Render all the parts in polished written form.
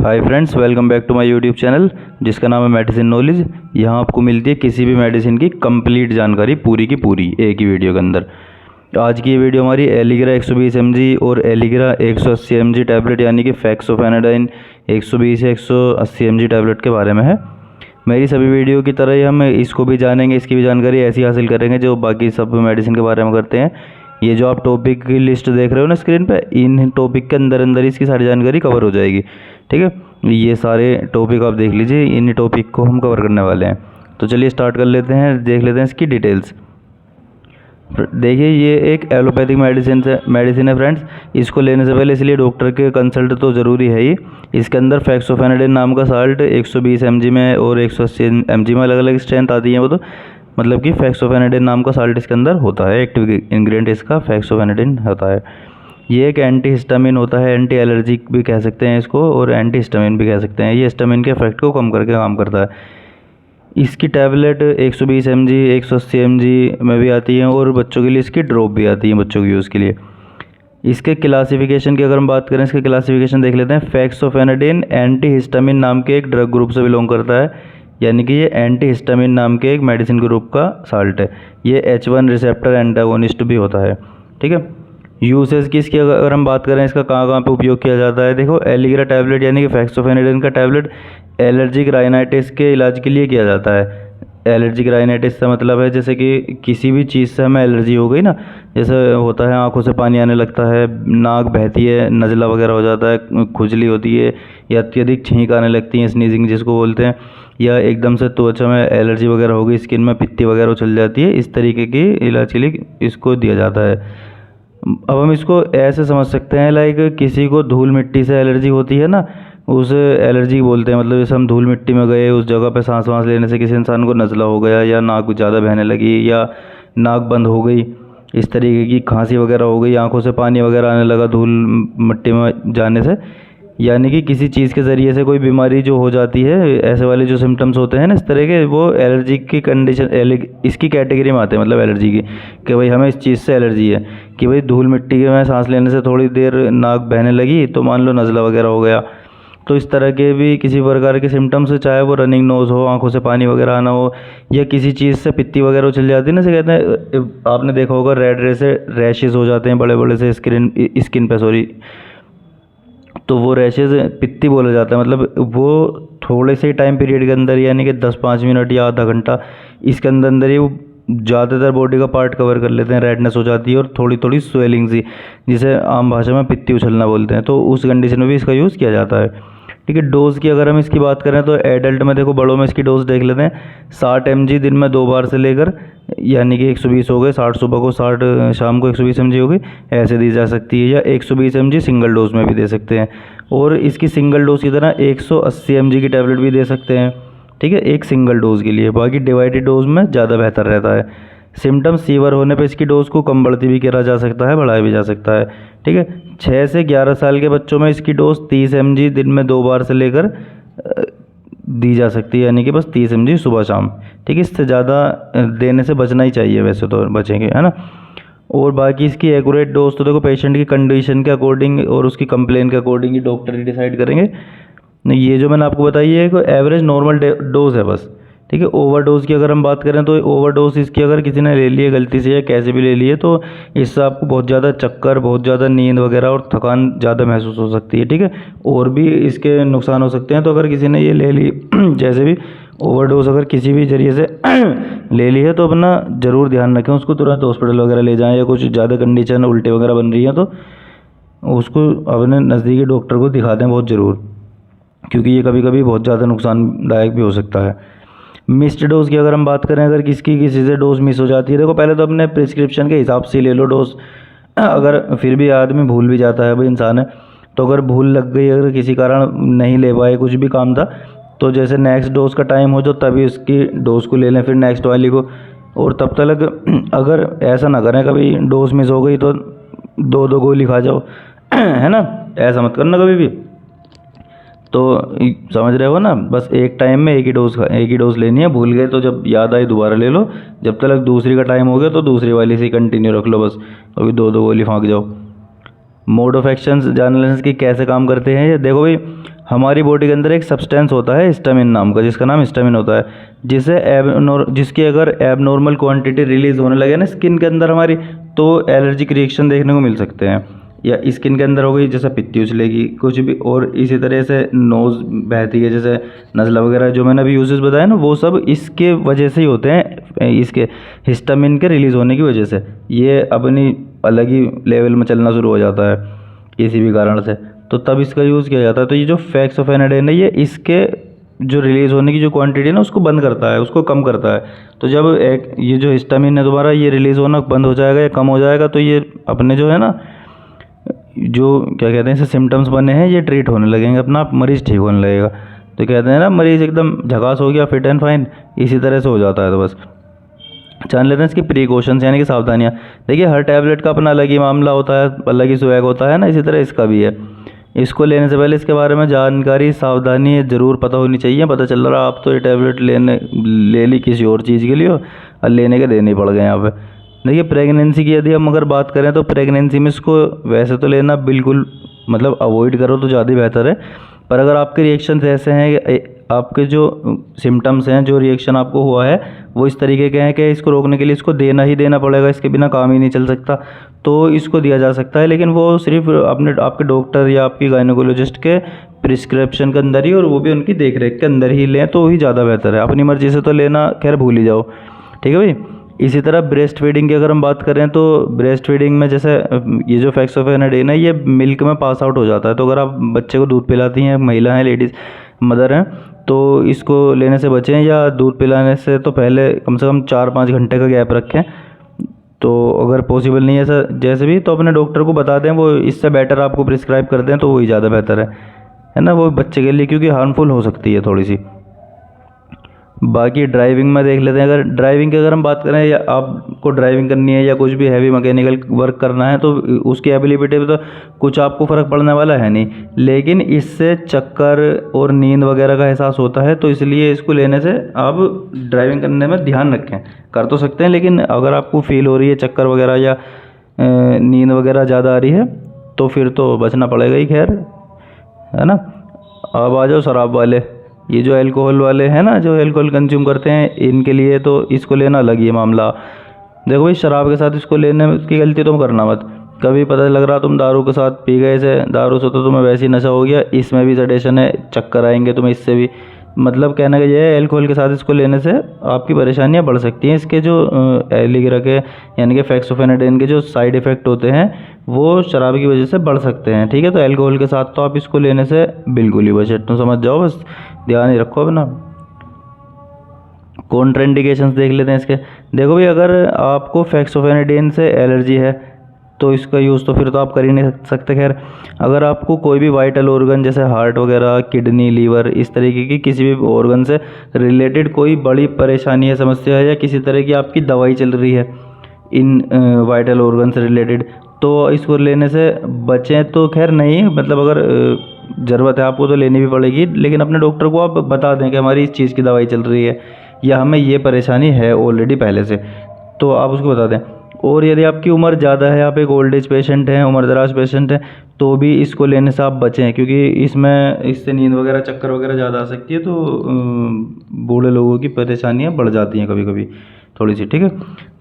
Hi friends, welcome back to my YouTube channel जिसका नाम है मेडिसिन नॉलेज। यहाँ आपको मिलती है किसी भी मेडिसिन की कंप्लीट जानकारी पूरी की पूरी एक ही वीडियो के अंदर। आज की ये वीडियो हमारी एलिग्रा 120 mg और एलिग्रा 180 mg टैबलेट यानी कि फेक्सोफेनाडाइन 120 या 180 mg टैबलेट के बारे में है। मेरी सभी वीडियो की तरह ही हम इसको भी जानेंगे, इसकी भी जानकारी ऐसी हासिल करेंगे जो बाकी सब मेडिसिन के बारे में करते हैं। ये जो आप टॉपिक की लिस्ट देख रहे हो ना स्क्रीन पे, इन टॉपिक के अंदर अंदर इसकी सारी जानकारी कवर हो जाएगी। ठीक है, ये सारे टॉपिक आप देख लीजिए, इन टॉपिक को हम कवर करने वाले हैं। तो चलिए स्टार्ट कर लेते हैं, देख लेते हैं इसकी डिटेल्स। देखिए, ये एक एलोपैथिक मेडिसिन है फ्रेंड्स। इसको लेने से पहले इसलिए डॉक्टर के कंसल्ट तो ज़रूरी है ही। इसके अंदर फेक्सोफेनाडाइन नाम का साल्ट 120 mg में और 180 mg में अलग अलग स्ट्रेंथ आती है। वो तो मतलब कि फेक्सोफेनाडाइन नाम का साल्ट इसके अंदर होता है, एक्टिव इंग्रेडिएंट इसका फेक्सोफेनाडाइन होता है। ये एक एंटी हिस्टामिन होता है, एंटी एलर्जिक भी कह सकते हैं इसको और एंटी हिस्टामिन भी कह सकते हैं। ये हिस्टामिन के इफेक्ट को कम करके काम करता है। इसकी टैबलेट 120 mg 180 mg में भी आती है और बच्चों के लिए इसकी ड्रॉप भी आती है बच्चों के यूज़ के लिए। इसके क्लासिफिकेशन की अगर हम बात करें, इसके क्लासिफिकेशन देख लेते हैं। फेक्सोफेनाडाइन एंटी हिस्टामिन नाम के एक ड्रग ग्रुप से बिलोंग करता है, यानी कि ये एंटी हिस्टामिन नाम के एक मेडिसिन ग्रुप का साल्ट है। ये H1 रिसेप्टर एंटागोनिस्ट भी होता है। ठीक है, यूसेज की इसकी अगर हम बात करें, इसका कहाँ कहाँ पे उपयोग किया जाता है। देखो, एलिग्रा टैबलेट यानी कि फेक्सोफेनाडाइन का टैबलेट एलर्जिक राइनाइटिस के इलाज के लिए किया जाता है। एलर्जिक राइनाइटिस का मतलब है जैसे कि किसी भी चीज़ से हमें एलर्जी हो गई ना, जैसे होता है आंखों से पानी आने लगता है, नाक बहती है, नज़ला वगैरह हो जाता है, खुजली होती है या अत्यधिक छींक आने लगती है, स्नीजिंग जिसको बोलते हैं, या एकदम से त्वचा में एलर्जी वगैरह हो गई, स्किन में पित्ती वगैरह उछल जाती है, इस तरीके की इलाज के लिए इसको दिया जाता है। अब हम इसको ऐसे समझ सकते हैं, लाइक किसी को धूल मिट्टी से एलर्जी होती है ना, उसे एलर्जी बोलते हैं। मतलब जैसे हम धूल मिट्टी में गए, उस जगह पे सांस वांस लेने से किसी इंसान को नज़ला हो गया या नाक ज़्यादा बहने लगी या नाक बंद हो गई, इस तरीके की खांसी वगैरह हो गई, आंखों से पानी वगैरह आने लगा धूल मिट्टी में जाने से, यानी कि किसी चीज़ के ज़रिए से कोई बीमारी जो हो जाती है, ऐसे वाले जो सिम्टम्स होते हैं ना इस तरह के, वो एलर्जी की कंडीशन इसकी कैटेगरी में आते हैं। मतलब एलर्जी की कि भाई हमें इस चीज़ से एलर्जी है, कि भाई धूल मिट्टी के में सांस लेने से थोड़ी देर नाक बहने लगी तो मान लो नज़ला वगैरह हो गया। तो इस तरह के भी किसी प्रकार के सिम्टम्स, चाहे वो रनिंग नोज़ हो, आंखों से पानी वगैरह आना हो, या किसी चीज़ से पित्ती वगैरह उछल जाती है ना, से कहते हैं, आपने देखा होगा रेड रैशेज़ हो जाते हैं बड़े बड़े से स्किन पे, सॉरी, तो वो रैशेज़ पित्ती बोला जाता है। मतलब वो थोड़े से टाइम पीरियड के अंदर, यानी कि 10-5 मिनट या आधा घंटा, इसके अंदर ही वो ज़्यादातर बॉडी का पार्ट कवर कर लेते हैं, रेडनेस हो जाती है और थोड़ी थोड़ी स्वेलिंग सी, जिसे आम भाषा में पित्ती उछलना बोलते हैं। तो उस कंडीशन में भी इसका यूज़ किया जाता है। ठीक है, डोज़ की अगर हम इसकी बात करें तो एडल्ट में, देखो बड़ों में इसकी डोज देख लेते हैं। 60 mg दिन में 2 बार से लेकर, यानी कि 120 हो गए, 60 सुबह को, 60 शाम को 120 mg हो गई, ऐसे दी जा सकती है। या 120 mg सिंगल डोज में भी दे सकते हैं, और इसकी सिंगल डोज की तरह 180 mg की टैबलेट भी दे सकते हैं। ठीक है, एक सिंगल डोज के लिए, बाकी डिवाइडेड डोज में ज़्यादा बेहतर रहता है। सिम्टम्स सीवर होने पर इसकी डोज को कम बढ़ती भी करा जा सकता है, बढ़ाया भी जा सकता है। ठीक है, 6 से 11 साल के बच्चों में इसकी डोज 30 mg दिन में 2 बार से लेकर दी जा सकती है, यानी कि बस 30 mg सुबह शाम। ठीक है, इससे ज़्यादा देने से बचना ही चाहिए, वैसे तो बचेंगे, है ना। और बाकी इसकी एक्यूरेट डोज तो देखो पेशेंट की कंडीशन के अकॉर्डिंग और उसकी कंप्लेन के अकॉर्डिंग ही डॉक्टर ही डिसाइड करेंगे। ये जो मैंने आपको बताई है, एक एवरेज नॉर्मल डोज है बस। ठीक है, ओवरडोज की अगर हम बात करें तो ओवरडोज इसकी अगर किसी ने ले ली है गलती से या कैसे भी ले ली है, तो इससे आपको बहुत ज़्यादा चक्कर, बहुत ज़्यादा नींद वगैरह और थकान ज़्यादा महसूस हो सकती है। ठीक है, और भी इसके नुकसान हो सकते हैं। तो अगर किसी ने ये ले ली जैसे भी ओवरडोज अगर किसी भी जरिए से ले ली है, तो अपना ज़रूर ध्यान रखें, उसको तुरंत हॉस्पिटल वगैरह ले जाएँ, या कुछ ज़्यादा कंडीशन उल्टे वगैरह बन रही है तो उसको अपने नज़दीकी डॉक्टर को दिखा दें बहुत ज़रूर, क्योंकि ये कभी कभी बहुत ज़्यादा नुकसानदायक भी हो सकता है। मिस्ड डोज की अगर हम बात करें, अगर किसी से डोज मिस हो जाती है, देखो पहले तो अपने प्रिस्क्रिप्शन के हिसाब से ले लो डोज। अगर फिर भी आदमी भूल भी जाता है, भाई इंसान है, तो अगर भूल लग गई, अगर किसी कारण नहीं ले पाए, कुछ भी काम था, तो जैसे नेक्स्ट डोज का टाइम हो जो तभी उसकी डोज को ले लें, फिर नेक्स्ट वाली को। और तब तक अगर ऐसा ना करें कभी डोज मिस हो गई तो 2-2 गोली खा जाओ, है ना, ऐसा मत करना कभी भी। तो समझ रहे हो ना, बस एक टाइम में एक ही डोज लेनी है। भूल गए तो जब याद आई दोबारा ले लो, जब तक दूसरी का टाइम हो गया तो दूसरी वाली से कंटिन्यू रख लो बस, अभी 2-2 गोली फाँक जाओ। मोड ऑफ एक्शन जानने की कैसे काम करते हैं ये देखो भाई, हमारी बॉडी के अंदर एक सब्सटेंस होता है हिस्टामिन नाम का, जिसका नाम हिस्टामिन होता है, जिसकी अगर एबनॉर्मल क्वांटिटी रिलीज होने लगे ना स्किन के अंदर हमारी, तो एलर्जिक रिएक्शन देखने को मिल सकते हैं। या स्किन के अंदर हो गई जैसे पित्ती उछलेगी कुछ भी, और इसी तरह से नोज़ बहती है जैसे नज़ला वगैरह, जो मैंने अभी यूजेस बताया ना, वो सब इसके वजह से ही होते हैं, इसके हिस्टामिन के रिलीज़ होने की वजह से। ये अपनी अलग ही लेवल में चलना शुरू हो जाता है किसी भी कारण से, तो तब इसका यूज़ किया जाता है। तो ये जो फेक्सोफेनाडिन है, ये इसके जो रिलीज़ होने की जो क्वांटिटी है ना, उसको बंद करता है, उसको कम करता है। तो जब ये जो हिस्टामिन है तुम्हारा, ये रिलीज़ होना बंद हो जाएगा या कम हो जाएगा, तो ये अपने जो है ना, जो क्या कहते हैं इसे सिम्टम्स बने हैं, ये ट्रीट होने लगेंगे, अपना आप मरीज़ ठीक होने लगेगा। तो कहते हैं ना, मरीज़ एकदम झकास हो गया, फिट एंड फाइन, इसी तरह से हो जाता है। तो बस जान लेते हैं इसकी प्रिकॉशंस यानी कि सावधानियाँ। देखिए, हर टैबलेट का अपना अलग ही मामला होता है, अलग ही स्वैग होता है ना, इसी तरह इसका भी है। इसको लेने से पहले इसके बारे में जानकारी, सावधानी ज़रूर पता होनी चाहिए। पता चल रहा आप तो ये टैबलेट ले ली किसी और चीज़ के लिए और लेने के देने पड़ गए यहाँ पे। देखिए, प्रेगनेंसी की यदि हम अगर बात करें, तो प्रेगनेंसी में इसको वैसे तो लेना बिल्कुल मतलब अवॉइड करो तो ज़्यादा बेहतर है। पर अगर आपके रिएक्शंस ऐसे हैं, आपके जो सिम्टम्स हैं, जो रिएक्शन आपको हुआ है, वो इस तरीके के हैं कि इसको रोकने के लिए इसको देना ही देना पड़ेगा, इसके बिना काम ही नहीं चल सकता, तो इसको दिया जा सकता है। लेकिन वो सिर्फ आपके डॉक्टर या आपकी गायनेकोलॉजिस्ट के प्रिस्क्रिप्शन के अंदर ही, और वो भी उनकी देख रेख के अंदर ही लें तो ही ज़्यादा बेहतर है। अपनी मर्ज़ी से तो लेना खैर भूल ही जाओ, ठीक है भाई। इसी तरह ब्रेस्ट फीडिंग की अगर हम बात करें, तो ब्रेस्ट फीडिंग में जैसे ये जो फेक्सोफेनाडिन है, ये मिल्क में पास आउट हो जाता है। तो अगर आप बच्चे को दूध पिलाती हैं, महिला हैं, लेडीज़ मदर हैं, तो इसको लेने से बचें, या दूध पिलाने से तो पहले कम से कम 4-5 घंटे का गैप रखें। तो अगर पॉसिबल नहीं है ऐसा जैसे भी, तो अपने डॉक्टर को बता दें, वो इससे बेटर आपको प्रिस्क्राइब कर दें, तो वही ज़्यादा बेहतर है ना, वो बच्चे के लिए, क्योंकि हार्मफुल हो सकती है थोड़ी सी। बाकी ड्राइविंग में देख लेते हैं। अगर ड्राइविंग की अगर हम बात करें, या आपको ड्राइविंग करनी है या कुछ भी हैवी मैकेनिकल वर्क करना है, तो उसकी एबिलिटी पे तो कुछ आपको फ़र्क पड़ने वाला है नहीं, लेकिन इससे चक्कर और नींद वगैरह का एहसास होता है। तो इसलिए इसको लेने से आप ड्राइविंग करने में ध्यान रखें। कर तो सकते हैं, लेकिन अगर आपको फील हो रही है चक्कर वगैरह या नींद वगैरह ज़्यादा आ रही है, तो फिर तो बचना पड़ेगा ही, खैर, है ना। अब आ जाओ शराब वाले, ये जो अल्कोहल वाले हैं ना, जो अल्कोहल कंज्यूम करते हैं, इनके लिए तो इसको लेना अलग ही मामला। देखो भाई, शराब के साथ इसको लेने की गलती तुम करना मत। कभी पता लग रहा तुम दारू के साथ पी गए से, दारू से तो तुम्हें वैसे ही नशा हो गया, इसमें भी सडेशन है, चक्कर आएंगे तुम्हें इससे भी। मतलब कहने का ये है, अल्कोहल के साथ इसको लेने से आपकी परेशानियां बढ़ सकती हैं। इसके जो एलिग्रा के यानी कि फेक्सोफेनाडिन के जो साइड इफ़ेक्ट होते हैं, वो शराब की वजह से बढ़ सकते हैं, ठीक है। तो अल्कोहल के साथ तो आप इसको लेने से बिल्कुल ही बचे, तो समझ जाओ, बस ध्यान ही रखो अपना। कॉन्ट्राइंडिकेशंस देख लेते हैं इसके। देखो भाई, अगर आपको फेक्सोफेनाडिन से एलर्जी है, तो इसका यूज़ तो फिर तो आप कर ही नहीं सकते। खैर, अगर आपको कोई भी वाइटल ऑर्गन जैसे हार्ट वगैरह, किडनी, लीवर, इस तरीके की किसी भी ऑर्गन से रिलेटेड कोई बड़ी परेशानी है, समस्या है, या किसी तरह की आपकी दवाई चल रही है इन वाइटल ऑर्गन से रिलेटेड, तो इसको लेने से बचें तो खैर नहीं। मतलब अगर ज़रूरत है आपको तो लेनी भी पड़ेगी, लेकिन अपने डॉक्टर को आप बता दें कि हमारी इस चीज़ की दवाई चल रही है, या हमें ये परेशानी है ऑलरेडी पहले से, तो आप उसको बता दें। और यदि आपकी उम्र ज़्यादा है, आप एक ओल्ड एज पेशेंट हैं, उम्र दराज पेशेंट हैं, तो भी इसको लेने से आप बचें, क्योंकि इससे नींद वगैरह, चक्कर वगैरह ज़्यादा आ सकती है। तो बूढ़े लोगों की परेशानियाँ बढ़ जाती हैं कभी कभी थोड़ी सी, ठीक है।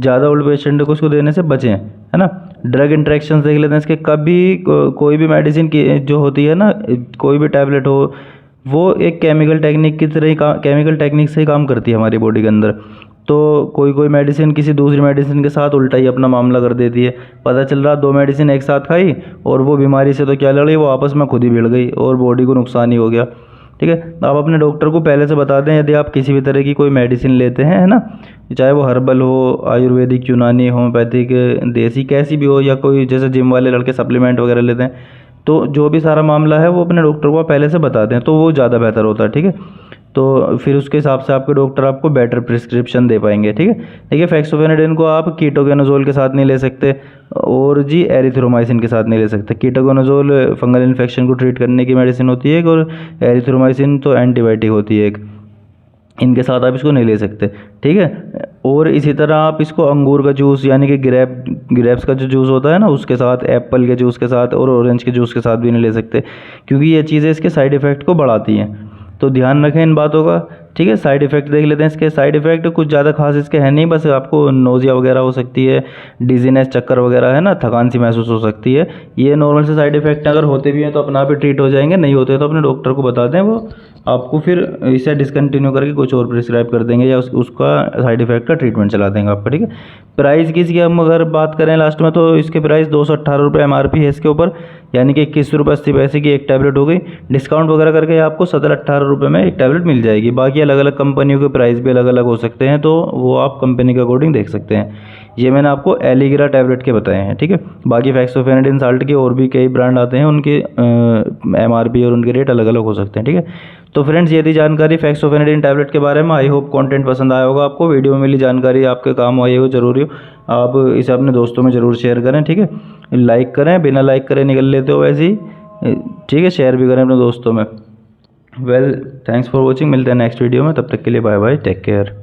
ज़्यादा ओल्ड पेशेंट को इसको देने से बचें, है ना। ड्रग इंट्रैक्शंस देख लेते हैं इसके। कभी कोई भी मेडिसिन की जो होती है ना, कोई भी टैबलेट हो, वो एक केमिकल टेक्निक की तरह ही केमिकल टेक्निक से ही काम करती है हमारी बॉडी के अंदर। तो कोई मेडिसिन किसी दूसरी मेडिसिन के साथ उल्टा ही अपना मामला कर देती है। पता चल रहा 2 मेडिसिन एक साथ खाई, और वो बीमारी से तो क्या लड़ गई, वो आपस में खुद ही भिड़ गई और बॉडी को नुकसान ही हो गया, ठीक है। आप अपने डॉक्टर को पहले से बता दें, यदि आप किसी भी तरह की कोई मेडिसिन लेते हैं, है ना, चाहे वो हर्बल हो, आयुर्वेदिक, यूनानी, होम्योपैथिक, देसी, कैसी भी हो, या कोई जैसे जिम वाले लड़के सप्लीमेंट वगैरह लेते हैं, तो जो भी सारा मामला है वो अपने डॉक्टर को पहले से बता दें, तो वो ज़्यादा बेहतर होता है, ठीक है। तो फिर उसके हिसाब से आपके डॉक्टर आपको बेटर प्रिस्क्रिप्शन दे पाएंगे, ठीक है। देखिए, फेक्सोफेनाडिन को आप कीटोकेनाजोल के साथ नहीं ले सकते, और जी एरिथ्रोमाइसिन के साथ नहीं ले सकते। कीटोकेनाजोल फंगल इन्फेक्शन को ट्रीट करने की मेडिसिन होती है एक, और एरिथ्रोमाइसिन तो एंटीबायोटिक होती है एक। इनके साथ आप इसको नहीं ले सकते, ठीक है। और इसी तरह आप इसको अंगूर का जूस यानी कि ग्रेप्स का जो जूस होता है ना उसके साथ, एप्पल के जूस के साथ और ऑरेंज के जूस के साथ भी नहीं ले सकते, क्योंकि ये चीज़ें इसके साइड इफ़ेक्ट को बढ़ाती हैं। तो ध्यान रखें इन बातों का, ठीक है। साइड इफ़ेक्ट देख लेते हैं। इसके साइड इफ़ेक्ट कुछ ज़्यादा खास इसके है नहीं, बस आपको नोज़िया वगैरह हो सकती है, डिजीनेस, चक्कर वगैरह है ना, थकान सी महसूस हो सकती है। ये नॉर्मल से साइड इफ़ेक्ट अगर होते भी हैं तो अपना आप ही ट्रीट हो जाएंगे, नहीं होते तो अपने डॉक्टर को बता दें, वो आपको फिर इसे डिसकंटिन्यू करके कुछ और प्रिस्क्राइब कर देंगे या उसका साइड इफ़ेक्ट का ट्रीटमेंट चला देंगे आपका, ठीक है। प्राइस की इसकी हम अगर बात करें लास्ट में तो इसके प्राइस 218 रुपये MRP है इसके ऊपर, यानी कि 21 रुपये 80 पैसे की एक टैबलेट हो गई। डिस्काउंट वगैरह करके आपको 17-18 रुपये में एक टैबलेट मिल जाएगी। बाकी अलग अलग कंपनियों के प्राइस भी अलग अलग हो सकते हैं, तो वो आप कंपनी के अकॉर्डिंग देख सकते हैं। ये मैंने आपको एलिग्रा टैबलेट के बताए हैं, ठीक है। बाकी फेक्सोफेनेडिन साल्ट के और भी कई ब्रांड आते हैं, उनके MRP और उनके रेट अलग अलग हो सकते हैं, ठीक है। तो फ्रेंड्स ये थी जानकारी फेक्सोफेनेडिन टैबलेट के बारे में। आई होप कंटेंट पसंद आया होगा आपको, वीडियो में मिली जानकारी आपके काम आई हो, जरूरी हो आप इसे अपने दोस्तों में ज़रूर शेयर करें, ठीक है। लाइक करें, बिना लाइक करे निकल लेते हो वैसे ही, ठीक है। शेयर भी करें अपने दोस्तों में। Well, thanks for watching. मिलते हैं नेक्स्ट वीडियो में, तब तक के लिए बाय बाय, टेक केयर।